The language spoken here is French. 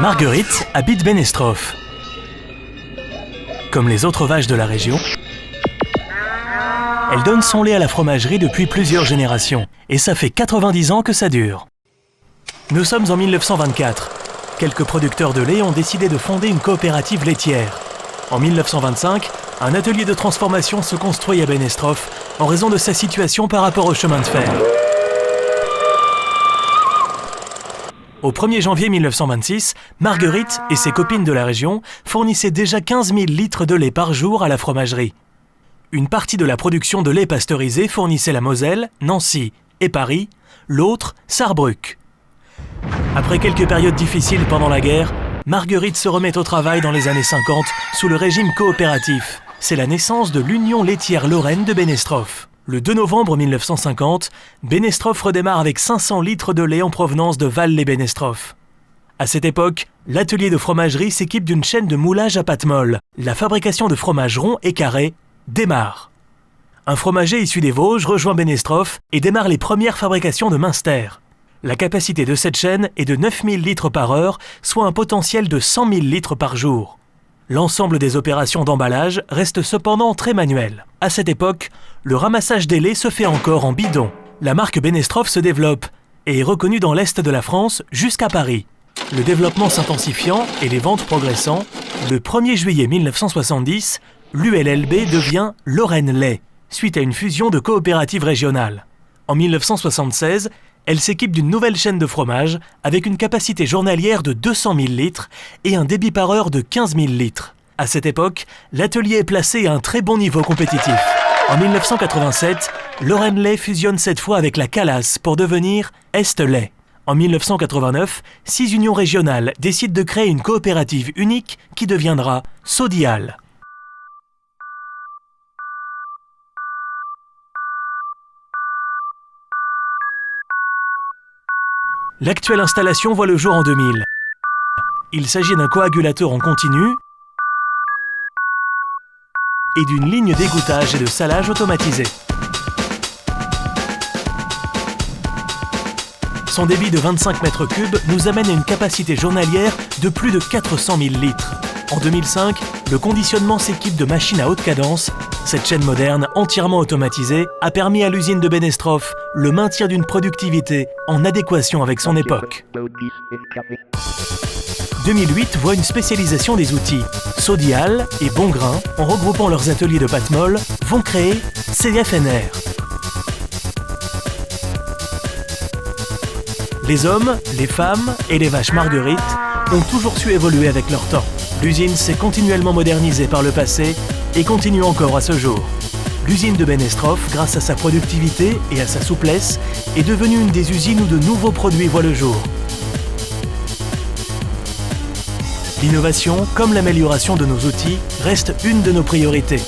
Marguerite habite Benestrophe. Comme les autres vaches de la région, elle donne son lait à la fromagerie depuis plusieurs générations. Et ça fait 90 ans que ça dure. Nous sommes en 1924. Quelques producteurs de lait ont décidé de fonder une coopérative laitière. En 1925, un atelier de transformation se construit à Benestrophe en raison de sa situation par rapport au chemin de fer. Au 1er janvier 1926, Marguerite et ses copines de la région fournissaient déjà 15 000 litres de lait par jour à la fromagerie. Une partie de la production de lait pasteurisé fournissait la Moselle, Nancy et Paris, l'autre Sarrebruck. Après quelques périodes difficiles pendant la guerre, Marguerite se remet au travail dans les années 50 sous le régime coopératif. C'est la naissance de l'Union laitière lorraine de Benestrophe. Le 2 novembre 1950, Benestrophe redémarre avec 500 litres de lait en provenance de Val-les-Benestrophe. À cette époque, l'atelier de fromagerie s'équipe d'une chaîne de moulage à pâte molle. La fabrication de fromages ronds et carrés démarre. Un fromager issu des Vosges rejoint Benestrophe et démarre les premières fabrications de Münster. La capacité de cette chaîne est de 9000 litres par heure, soit un potentiel de 100 000 litres par jour. L'ensemble des opérations d'emballage reste cependant très manuel. À cette époque, le ramassage des laits se fait encore en bidon. La marque Benestrophe se développe et est reconnue dans l'Est de la France jusqu'à Paris. Le développement s'intensifiant et les ventes progressant, le 1er juillet 1970, l'ULLB devient Lorraine Lait, suite à une fusion de coopératives régionales. En 1976, elle s'équipe d'une nouvelle chaîne de fromage avec une capacité journalière de 200 000 litres et un débit par heure de 15 000 litres. À cette époque, l'atelier est placé à un très bon niveau compétitif. En 1987, Lorraine Lait fusionne cette fois avec la Calas pour devenir Est Lait. En 1989, 6 unions régionales décident de créer une coopérative unique qui deviendra Sodial. L'actuelle installation voit le jour en 2000. Il s'agit d'un coagulateur en continu et d'une ligne d'égouttage et de salage automatisée. Son débit de 25 mètres cubes nous amène à une capacité journalière de plus de 400 000 litres. En 2005, le conditionnement s'équipe de machines à haute cadence. Cette chaîne moderne, entièrement automatisée, a permis à l'usine de Benestrophe le maintien d'une productivité en adéquation avec son époque. 2008 voit une spécialisation des outils. Sodial et Bongrain, en regroupant leurs ateliers de pâte molle, vont créer CFNR. Les hommes, les femmes et les vaches Marguerite ont toujours su évoluer avec leur temps. L'usine s'est continuellement modernisée par le passé et continue encore à ce jour. L'usine de Benestrophe, grâce à sa productivité et à sa souplesse, est devenue une des usines où de nouveaux produits voient le jour. L'innovation, comme l'amélioration de nos outils, reste une de nos priorités.